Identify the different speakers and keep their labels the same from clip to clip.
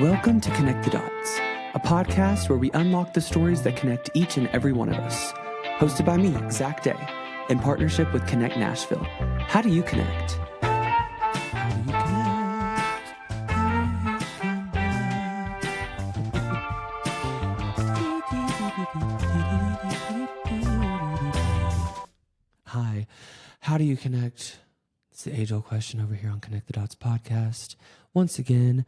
Speaker 1: Welcome to Kenect The Dots, a podcast where we unlock the stories that connect each and every one of us. Hosted by me, Zach Day, in partnership with Kenect Nashville. How do you connect? How do you connect? Hi, how do you connect? It's the age-old question over here on Kenect The Dots podcast. Once again,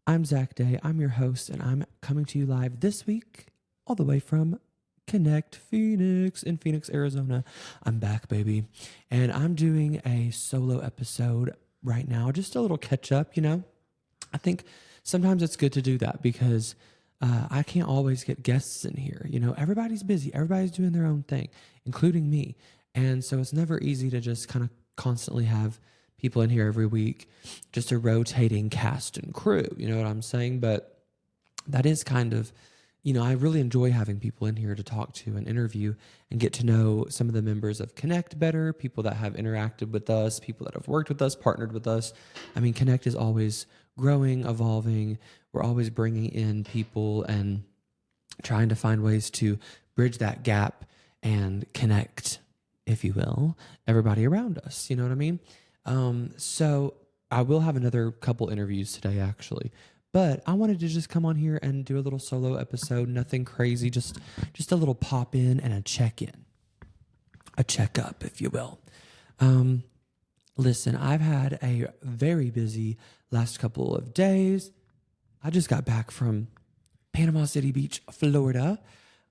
Speaker 1: I'm Zach Day. I'm your host, and I'm coming to you live this week, all the way from Kenect Phoenix in Phoenix, Arizona. I'm back, baby. And I'm doing a solo episode right now, just a little catch up, I think sometimes it's good to do that because I can't always get guests in here. Everybody's busy. Everybody's doing their own thing, including me. And so it's never easy to just kind of constantly have people in here every week, just a rotating cast and crew, you know what I'm saying? But that is kind of, I really enjoy having people in here to talk to and interview and get to know some of the members of Kenect better, people that have interacted with us, people that have worked with us, partnered with us. I mean, Kenect is always growing, evolving. We're always bringing in people and trying to find ways to bridge that gap and connect, if you will, everybody around us. You know what I mean? So I will have another couple interviews today, actually, but I wanted to just come on here and do a little solo episode, nothing crazy, just a little pop in and a check-in, a checkup, if you will. Listen, I've had a very busy last couple of days. I just got back from Panama City Beach, Florida.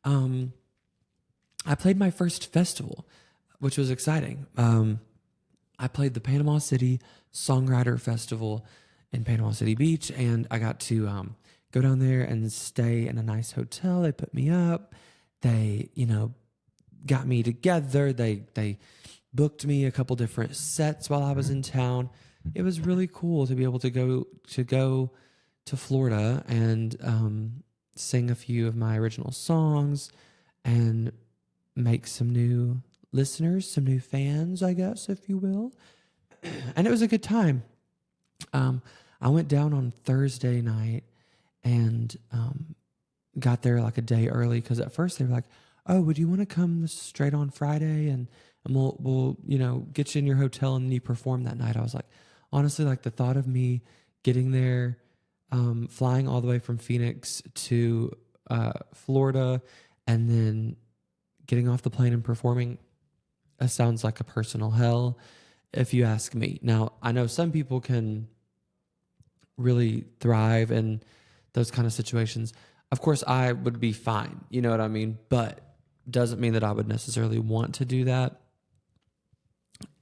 Speaker 1: I played my first festival, which was exciting. I played the Panama City Songwriter Festival in Panama City Beach, and I got to go down there and stay in a nice hotel. They put me up. They, got me together. They booked me a couple different sets while I was in town. It was really cool to be able to go to Florida and sing a few of my original songs and make some new listeners, some new fans, I guess, if you will. And it was a good time. I went down on Thursday night and got there like a day early because at first they were like, "Oh, would you want to come straight on Friday and we'll get you in your hotel and then you perform that night?" I was like, honestly, like the thought of me getting there, flying all the way from Phoenix to Florida, and then getting off the plane and performing, it sounds like a personal hell, if you ask me. Now, I know some people can really thrive in those kind of situations. Of course, I would be fine, you know what I mean? But doesn't mean that I would necessarily want to do that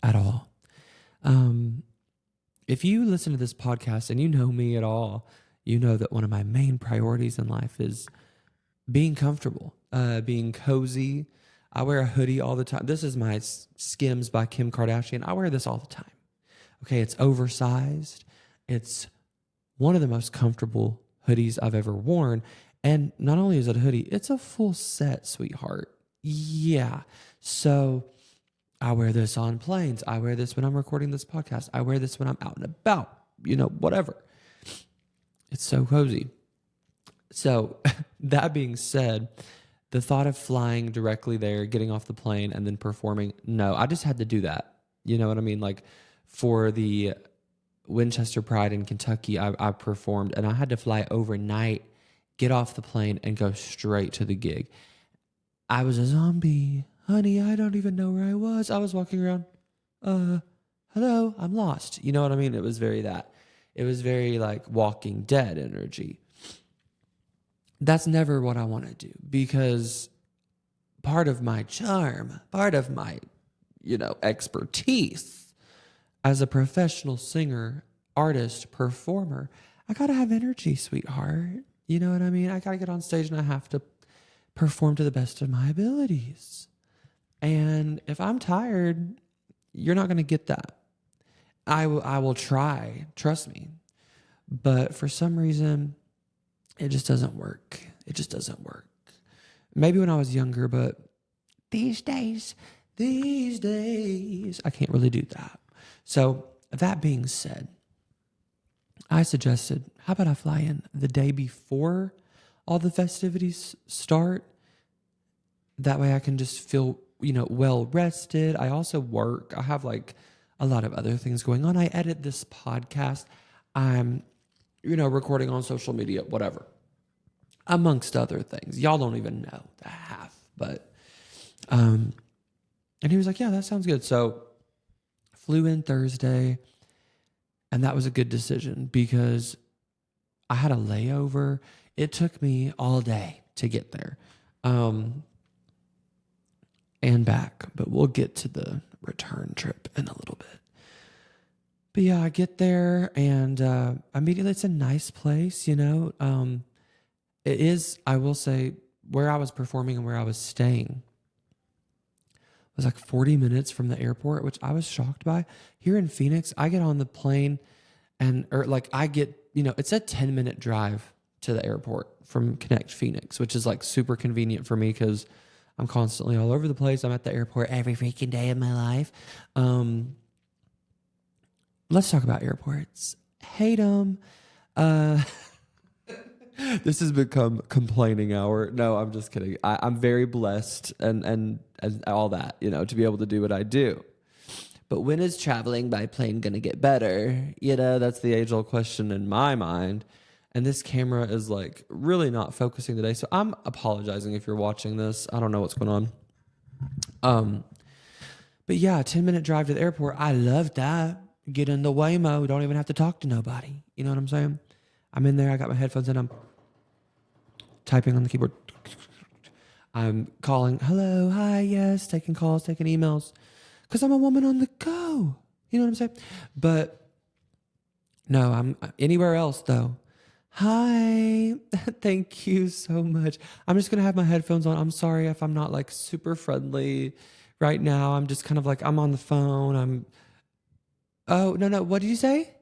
Speaker 1: at all. If you listen to this podcast and you know me at all, you know that one of my main priorities in life is being comfortable, being cozy. I wear a hoodie all the time. This is my Skims by Kim Kardashian. I wear this all the time. Okay, it's oversized. It's one of the most comfortable hoodies I've ever worn. And not only is it a hoodie, it's a full set, sweetheart. Yeah. So I wear this on planes. I wear this when I'm recording this podcast. I wear this when I'm out and about, whatever. It's so cozy. So that being said, the thought of flying directly there, getting off the plane, and then performing, no, I just had to do that. You know what I mean? Like for the Winchester Pride in Kentucky, I performed, and I had to fly overnight, get off the plane, and go straight to the gig. I was a zombie. Honey, I don't even know where I was. I was walking around, hello, I'm lost. You know what I mean? It was very that. It was very like Walking Dead energy. That's never what I want to do because part of my charm, part of my, expertise as a professional singer, artist, performer, I got to have energy, sweetheart. You know what I mean? I got to get on stage and I have to perform to the best of my abilities. And if I'm tired, you're not going to get that. I will try, trust me. But for some reason, it just doesn't work. It just doesn't work. Maybe when I was younger, but these days, I can't really do that. So that being said, I suggested, how about I fly in the day before all the festivities start? That way I can just feel, well rested. I also work. I have like a lot of other things going on. I edit this podcast. I'm, recording on social media, whatever, amongst other things. Y'all don't even know the half, but, and he was like, yeah, that sounds good. So flew in Thursday, and that was a good decision because I had a layover. It took me all day to get there. And back, but we'll get to the return trip in a little bit. But yeah, I get there and immediately it's a nice place, It is, I will say, where I was performing and where I was staying was like 40 minutes from the airport, which I was shocked by. Here in Phoenix, I get on the plane it's a 10-minute drive to the airport from Kenect Phoenix, which is like super convenient for me because I'm constantly all over the place. I'm at the airport every freaking day of my life. Let's talk about airports. Hate them. This has become complaining hour. No, I'm just kidding. I'm very blessed and all that, to be able to do what I do. But when is traveling by plane going to get better? That's the age-old question in my mind. And this camera is like really not focusing today. So I'm apologizing if you're watching this. I don't know what's going on. But yeah, a 10-minute drive to the airport. I love that. Get in the Waymo. Don't even have to talk to nobody. You know what I'm saying? I'm in there. I got my headphones in. I'm typing on the keyboard. I'm calling. Hello. Hi. Yes. Taking calls, taking emails. Because I'm a woman on the go. You know what I'm saying? But no, I'm anywhere else though. Hi. Thank you so much. I'm just going to have my headphones on. I'm sorry if I'm not like super friendly right now. I'm just kind of like, I'm on the phone. Oh, no. What did you say?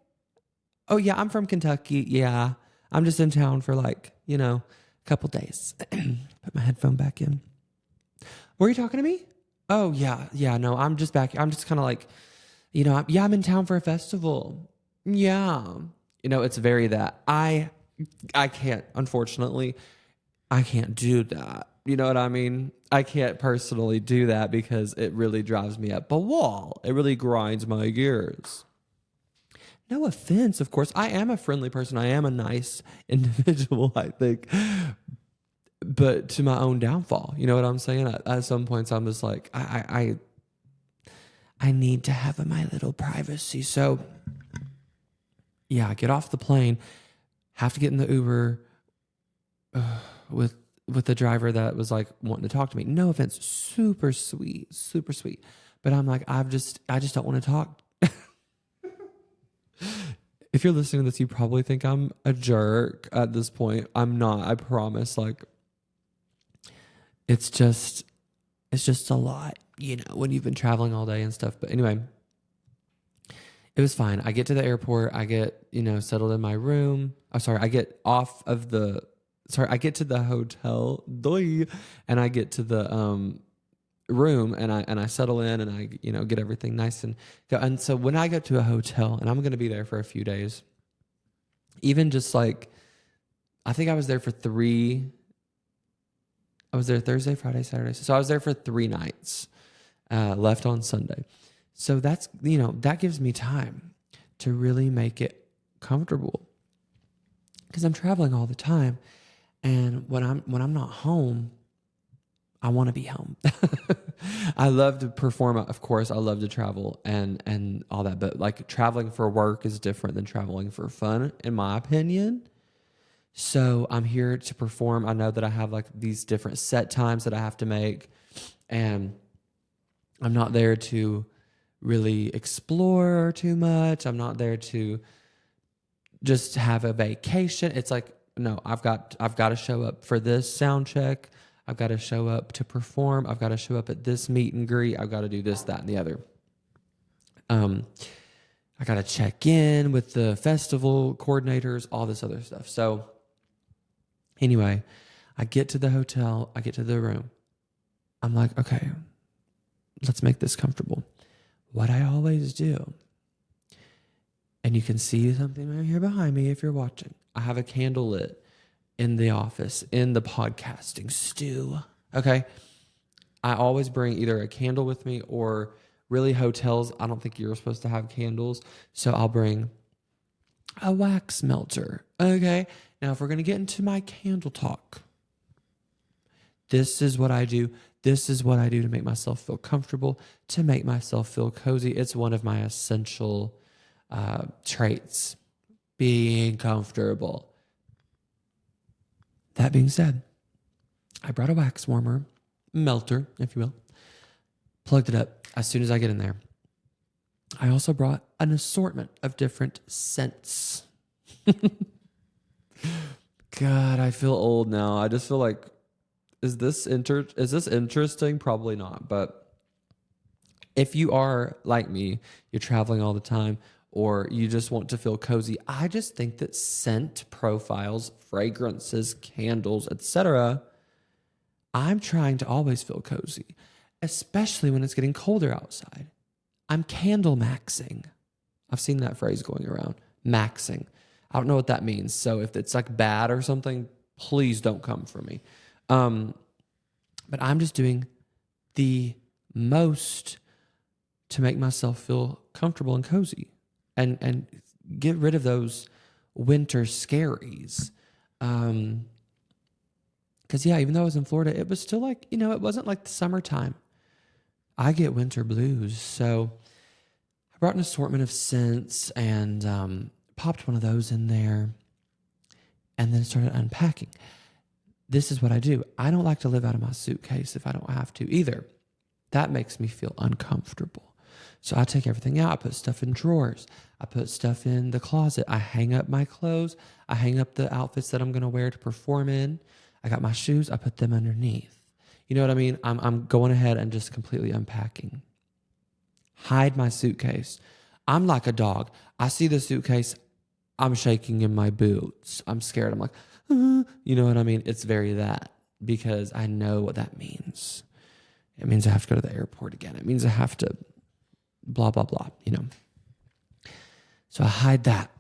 Speaker 1: Oh, yeah, I'm from Kentucky. Yeah. I'm just in town for like, a couple days. Put my headphone back in. Were you talking to me? Oh, yeah. Yeah, no, I'm just back. I'm just kind of like, I'm in town for a festival. Yeah. It's very that. I can't, unfortunately, I can't do that. You know what I mean? I can't personally do that because it really drives me up a wall. It really grinds my gears. No offense, of course. I am a friendly person. I am a nice individual, I think. But to my own downfall. You know what I'm saying? At some points, I'm just like, I need to have my little privacy. So, yeah, I get off the plane, have to get in the Uber with the driver that was like wanting to talk to me. No offense, super sweet, super sweet. But I'm like, I just don't want to talk. If you're listening to this, you probably think I'm a jerk at this point. I'm not, I promise. Like, it's just a lot, when you've been traveling all day and stuff. But anyway, it was fine. I get to the airport. I get, settled in my room. I'm sorry. I get I get to the hotel, and I get to the room, and I settle in, and I get everything nice and go. And so when I go to a hotel, and I'm going to be there for a few days, even just like, I think I was there for 3. I was there Thursday, Friday, Saturday. So I was there for 3 nights, left on Sunday. So that's, that gives me time to really make it comfortable because I'm traveling all the time. And when I'm not home, I want to be home. I love to perform. Of course, I love to travel and all that. But like traveling for work is different than traveling for fun, in my opinion. So I'm here to perform. I know that I have like these different set times that I have to make. And I'm not there to really explore too much. I'm not there to just have a vacation. It's like, no, I've got to show up for this sound check. I've got to show up to perform. I've got to show up at this meet and greet. I've got to do this, that, and the other. I got to check in with the festival coordinators, all this other stuff. So anyway, I get to the hotel. I get to the room. I'm like, okay, let's make this comfortable. What I always do And you can see something right here behind me if you're watching. I have a candle lit in the office, in the podcasting stew. Okay. I always bring either a candle with me, or really hotels, I don't think you're supposed to have candles. So I'll bring a wax melter. Okay. Now, if we're going to get into my candle talk, this is what I do. This is what I do to make myself feel comfortable, to make myself feel cozy. It's one of my essential traits, being comfortable. That being said, I brought a wax warmer, melter, if you will, plugged it up as soon as I get in there. I also brought an assortment of different scents. God, I feel old now. I just feel like, is this interesting? Probably not. But if you are like me, you're traveling all the time, or you just want to feel cozy, I just think that scent profiles, fragrances, candles, etc., I'm trying to always feel cozy, especially when it's getting colder outside. I'm candle maxing. I've seen that phrase going around, maxing. I don't know what that means. So if it's like bad or something, please don't come for me. But I'm just doing the most to make myself feel comfortable and cozy, and get rid of those winter scaries. Because yeah, even though I was in Florida, it was still like, it wasn't like the summertime. I get winter blues. So I brought an assortment of scents and popped one of those in there, and then started unpacking. This is what I do. I don't like to live out of my suitcase if I don't have to either. That makes me feel uncomfortable. So I take everything out. I put stuff in drawers. I put stuff in the closet. I hang up my clothes. I hang up the outfits that I'm going to wear to perform in. I got my shoes. I put them underneath. You know what I mean? I'm going ahead and just completely unpacking. Hide my suitcase. I'm like a dog. I see the suitcase. I'm shaking in my boots. I'm scared. I'm like, you know what I mean? It's very that, because I know what that means. It means I have to go to the airport again. It means I have to blah, blah, blah, So I hide that.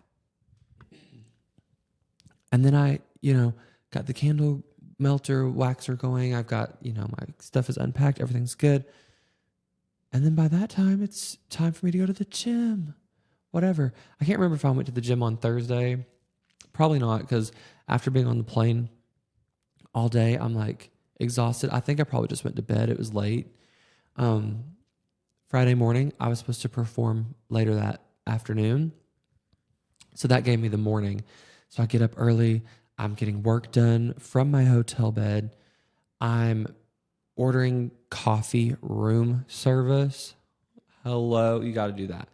Speaker 1: And then I, got the candle melter waxer going. I've got, my stuff is unpacked. Everything's good. And then by that time, it's time for me to go to the gym. Whatever. I can't remember if I went to the gym on Thursday. Probably not, because after being on the plane all day, I'm like exhausted. I think I probably just went to bed. It was late. Friday morning, I was supposed to perform later that afternoon. So that gave me the morning. So I get up early. I'm getting work done from my hotel bed. I'm ordering coffee room service. Hello, you got to do that.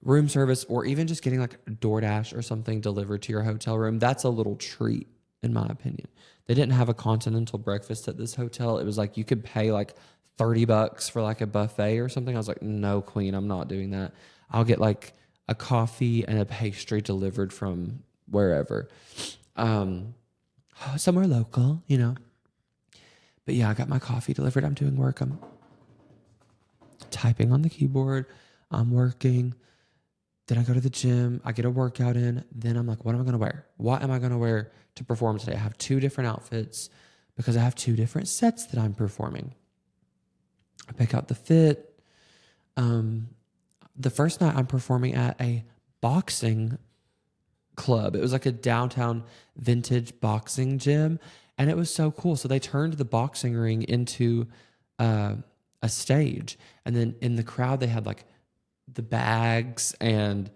Speaker 1: Room service, or even just getting like DoorDash or something delivered to your hotel room. That's a little treat, in my opinion. They didn't have a continental breakfast at this hotel. It was like you could pay like $30 for like a buffet or something. I was like, no, queen, I'm not doing that. I'll get like a coffee and a pastry delivered from wherever. Somewhere local, But yeah, I got my coffee delivered. I'm doing work. I'm typing on the keyboard. I'm working. Then I go to the gym. I get a workout in. Then I'm like, what am I going to wear? What am I going to wear to perform today? I have 2 different outfits because I have 2 different sets that I'm performing. I pick out the fit. The first night I'm performing at a boxing club. It was like a downtown vintage boxing gym, and it was so cool. So they turned the boxing ring into a stage, and then in the crowd they had like the bags and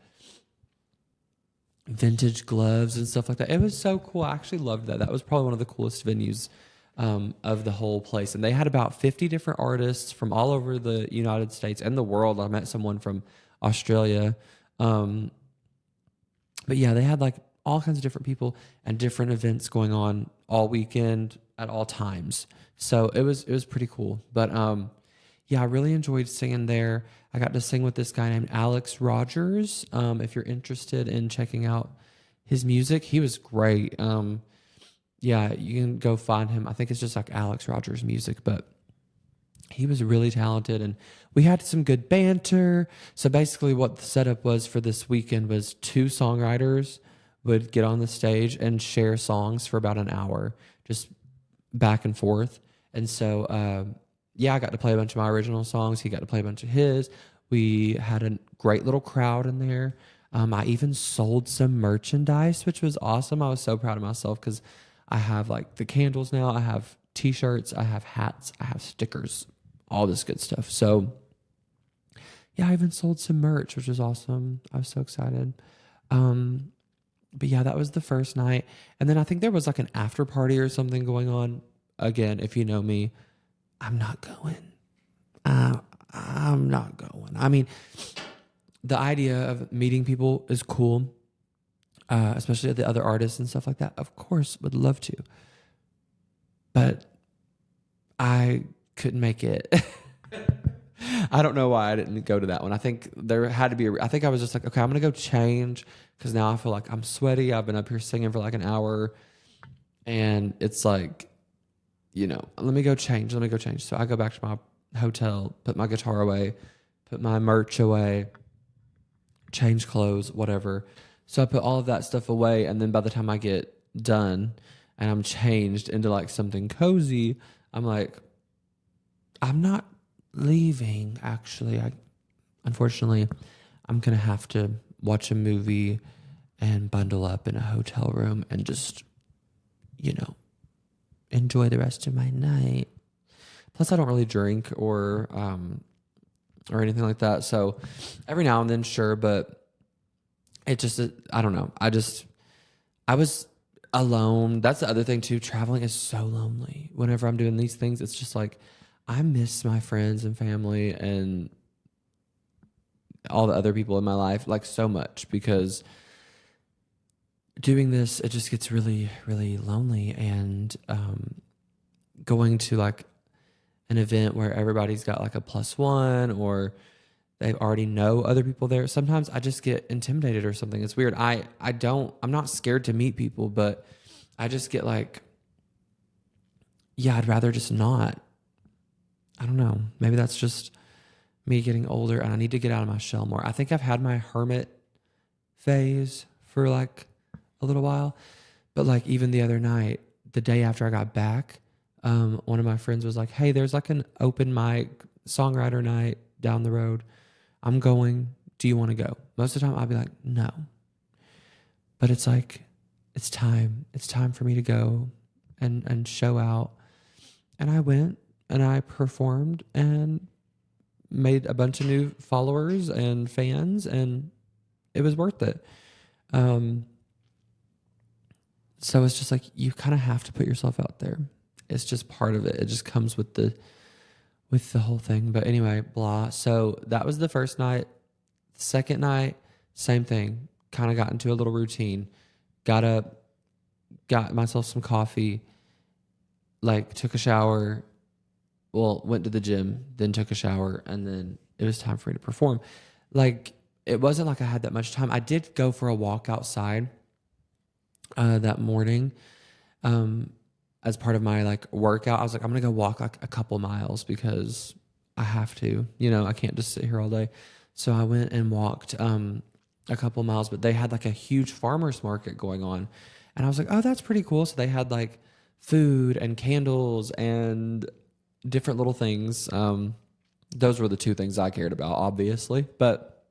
Speaker 1: vintage gloves and stuff like that. It was so cool. I actually loved that. That was probably one of the coolest venues of the whole place. And they had about 50 different artists from all over the United States and the world. I met someone from Australia. But yeah, they had like all kinds of different people and different events going on all weekend at all times. So it was pretty cool. But yeah, I really enjoyed singing there. I got to sing with this guy named Alex Rogers. If you're interested in checking out his music, he was great. Yeah, you can go find him. I think it's just like Alex Rogers Music, but He was really talented, and we had some good banter. So basically what the setup was for this weekend was two songwriters would get on the stage and share songs for about an hour, just back and forth. And so, yeah, I got to play a bunch of my original songs. He got to play a bunch of his. We had a great little crowd in there. I even sold some merchandise, which was awesome. I was so proud of myself because I have like the candles now. I have t-shirts. I have hats. I have stickers, all this good stuff. So, yeah, I even sold some merch, which was awesome. I was so excited. But yeah, that was the first night. And then I think there was like an after party or something going on. Again, if you know me, I'm not going. I'm not going. I mean, the idea of meeting people is cool, especially the other artists and stuff like that. Of course, would love to. But I couldn't make it. I don't know why I didn't go to that one. I think there had to be I think I was just like, okay, I'm going to go change because now I feel like I'm sweaty. I've been up here singing for like an hour and it's like, let me go change. Let me go change. So I go back to my hotel, put my guitar away, put my merch away, change clothes, whatever. So I put all of that stuff away. And then by the time I get done and I'm changed into like something cozy, I'm like, I'm not leaving. Actually, unfortunately, I'm going to have to watch a movie and bundle up in a hotel room and just, enjoy the rest of my night. Plus, I don't really drink or anything like that. So every now and then, sure, but it just, I don't know. I was alone. That's the other thing too. Traveling is so lonely. Whenever I'm doing these things, it's just like, I miss my friends and family and all the other people in my life like so much because doing this, it just gets really, really lonely. And going to like an event where everybody's got like a +1 or they already know other people there. Sometimes I just get intimidated or something. It's weird. I'm not scared to meet people, but I just get like, yeah, I'd rather just not. I don't know. Maybe that's just me getting older and I need to get out of my shell more. I think I've had my hermit phase for like a little while, but like even the other night, the day after I got back, one of my friends was like, hey, there's like an open mic songwriter night down the road. I'm going. Do you want to go? Most of the time I'll be like, no. But it's like, it's time. It's time for me to go and show out. And I went and I performed and made a bunch of new followers and fans, and it was worth it. So it's just like, you kind of have to put yourself out there. It's just part of it. It just comes with the whole thing. But anyway, blah. So that was the first night. The second night, same thing. Kind of got into a little routine. Got up, got myself some coffee, like took a shower, went to the gym, then took a shower, and then it was time for me to perform. Like, it wasn't like I had that much time. I did go for a walk outside that morning as part of my like workout. I was like, I'm going to go walk like a couple miles because I have to. I can't just sit here all day. So I went and walked a couple miles, but they had like a huge farmer's market going on. And I was like, oh, that's pretty cool. So they had like food and candles and different little things. Those were the two things I cared about, obviously. But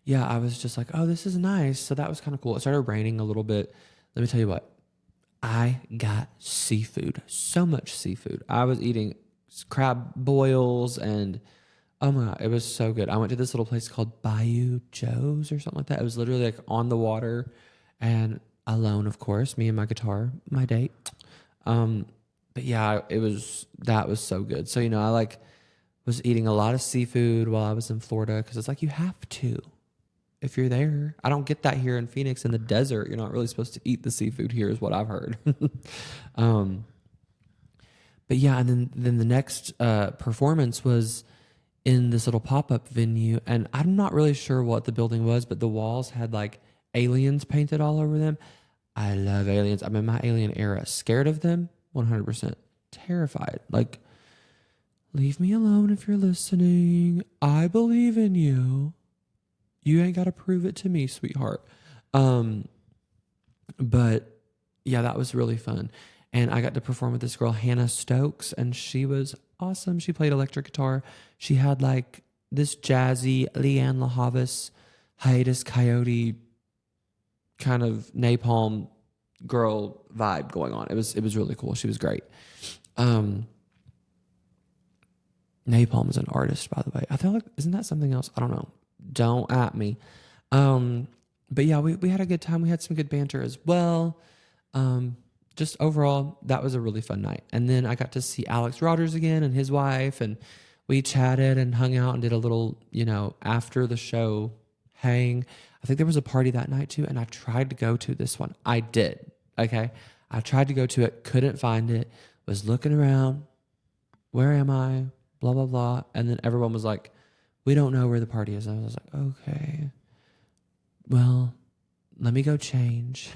Speaker 1: yeah, I was just like, oh, this is nice. So that was kind of cool. It started raining a little bit. Let me tell you what, I got seafood, so much seafood. I was eating crab boils and oh my God, it was so good. I went to this little place called Bayou Joe's or something like that. It was literally like on the water and alone, of course, me and my guitar, my date. But yeah, that was so good. So, I like was eating a lot of seafood while I was in Florida because it's like, you have to if you're there. I don't get that here in Phoenix in the desert. You're not really supposed to eat the seafood here is what I've heard. But yeah, and then the next performance was in this little pop-up venue, and I'm not really sure what the building was, but the walls had like aliens painted all over them. I love aliens. I'm in my alien era. Scared of them? 100%. Terrified. Like, leave me alone if you're listening. I believe in you. You ain't got to prove it to me, sweetheart. But yeah, that was really fun. And I got to perform with this girl, Hannah Stokes, and she was awesome. She played electric guitar. She had like this jazzy Leanne LaHavis, hiatus coyote kind of napalm girl vibe going on. It was really cool. She was great. Napalm is an artist, by the way. I feel like, isn't that something else? I don't know. Don't at me. But yeah, we had a good time. We had some good banter as well. Just overall, that was a really fun night. And then I got to see Alex Rogers again and his wife, and we chatted and hung out and did a little, after the show hang. I think there was a party that night too, and I tried to go to this one. I did. Okay. I tried to go to it, couldn't find it, was looking around. Where am I? Blah, blah, blah. And then everyone was like, we don't know where the party is. And I was like, okay, well, let me go change.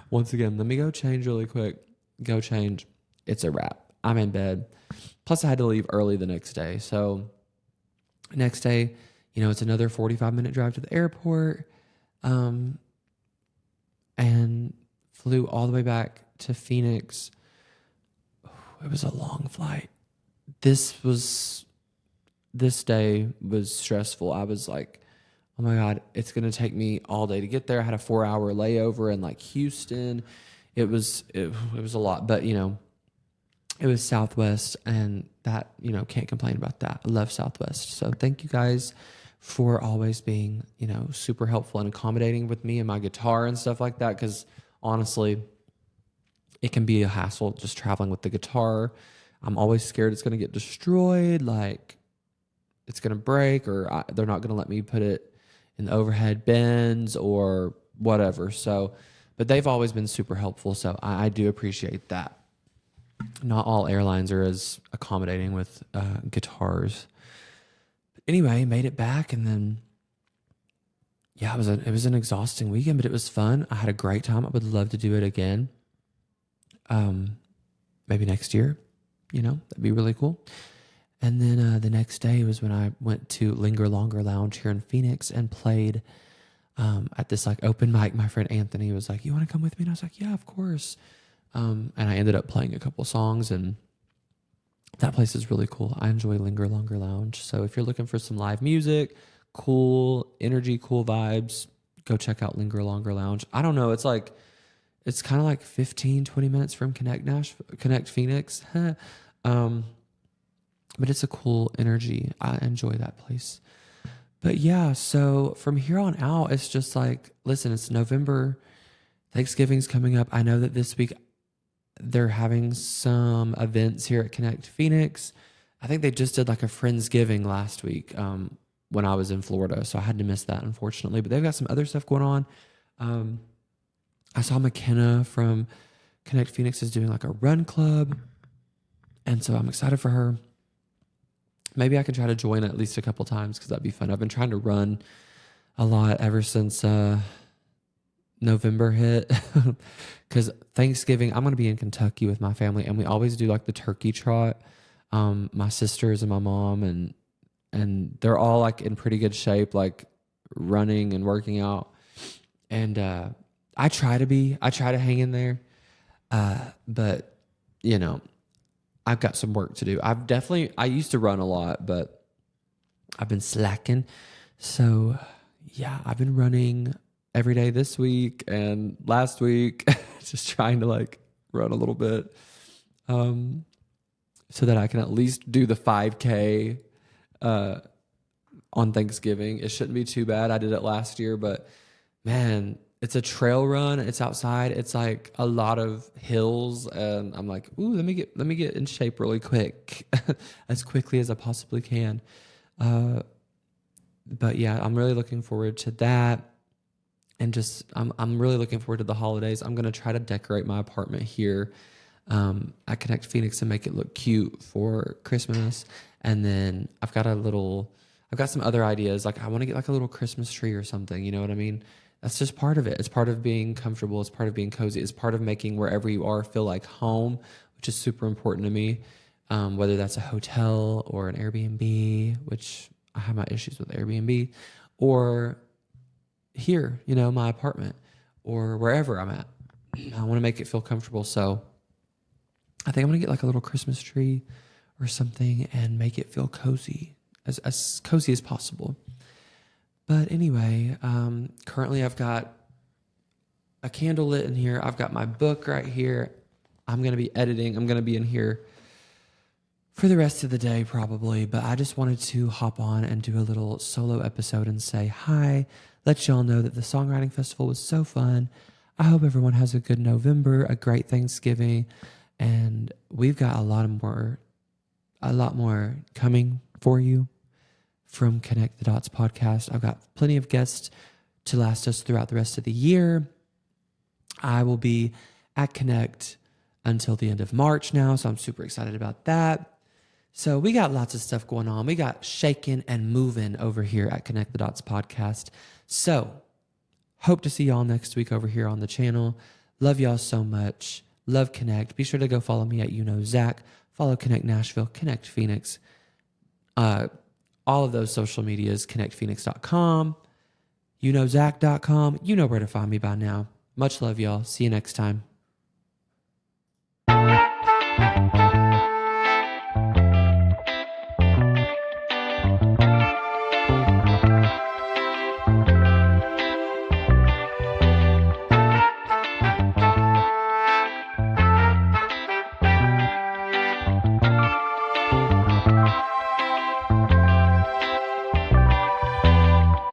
Speaker 1: Once again, let me go change really quick. Go change. It's a wrap. I'm in bed. Plus, I had to leave early the next day. So, next day, it's another 45-minute drive to the airport. And flew all the way back to Phoenix. It was a long flight. This day was stressful. I was like, oh my God, it's going to take me all day to get there. I had a 4-hour layover in like Houston. It was a lot, but it was Southwest, and that, can't complain about that. I love Southwest. So thank you guys for always being, super helpful and accommodating with me and my guitar and stuff like that. 'Cause honestly, it can be a hassle just traveling with the guitar. I'm always scared it's going to get destroyed. Like it's going to break, or they're not going to let me put it in the overhead bins or whatever. So, but they've always been super helpful. So I do appreciate that. Not all airlines are as accommodating with guitars. But anyway, made it back, and then yeah, it was an exhausting weekend, but it was fun. I had a great time. I would love to do it again. Maybe next year, that'd be really cool. And then the next day was when I went to Linger Longer Lounge here in Phoenix and played at this like open mic. My friend Anthony was like, you want to come with me? And I was like, yeah, of course. And I ended up playing a couple songs, and that place is really cool. I enjoy Linger Longer Lounge. So if you're looking for some live music, cool energy, cool vibes, go check out Linger Longer Lounge. I don't know. It's kind of like 15, 20 minutes from Kenect Phoenix. But it's a cool energy. I enjoy that place. But yeah, so from here on out, it's just like, listen, it's November. Thanksgiving's coming up. I know that this week they're having some events here at Kenect Phoenix. I think they just did like a Friendsgiving last week when I was in Florida. So I had to miss that, unfortunately. But they've got some other stuff going on. I saw McKenna from Kenect Phoenix is doing like a run club. And so I'm excited for her. Maybe I can try to join at least a couple times because that'd be fun. I've been trying to run a lot ever since November hit. Because Thanksgiving, I'm going to be in Kentucky with my family, and we always do like the turkey trot. My sisters and my mom, and they're all like in pretty good shape, like running and working out. And I try to hang in there. But I've got some work to do. I used to run a lot, but I've been slacking. So yeah, I've been running every day this week and last week, just trying to like run a little bit, so that I can at least do the 5K, on Thanksgiving. It shouldn't be too bad. I did it last year, but man, it's a trail run. It's outside. It's like a lot of hills, and I'm like, ooh, let me get in shape really quick, as quickly as I possibly can. But yeah, I'm really looking forward to that, and just I'm really looking forward to the holidays. I'm gonna try to decorate my apartment here at Kenect Phoenix and make it look cute for Christmas, and then I've got some other ideas. Like I want to get like a little Christmas tree or something. You know what I mean? That's just part of it. It's part of being comfortable. It's part of being cozy. It's part of making wherever you are feel like home, which is super important to me. whether that's a hotel or an Airbnb, which I have my issues with Airbnb, or here, my apartment or wherever I'm at. I want to make it feel comfortable. So I think I'm going to get like a little Christmas tree or something and make it feel cozy, as cozy as possible. But anyway, currently I've got a candle lit in here. I've got my book right here. I'm going to be editing. I'm going to be in here for the rest of the day probably, but I just wanted to hop on and do a little solo episode and say hi, let y'all know that the Songwriting Festival was so fun. I hope everyone has a good November, a great Thanksgiving, and we've got a lot more coming for you from Kenect The Dots podcast. I've got plenty of guests to last us throughout the rest of the year. I will be at Kenect until the end of March now, so I'm super excited about that. So we got lots of stuff going on. We got shaking and moving over here at Kenect The Dots podcast. So hope to see y'all next week over here on the channel. Love y'all so much. Love Kenect. Be sure to go follow me at Zach. Follow Kenect Nashville, Kenect Phoenix. All of those social medias, KenectPhoenix.com, Zach.com. You know where to find me by now. Much love, y'all. See you next time.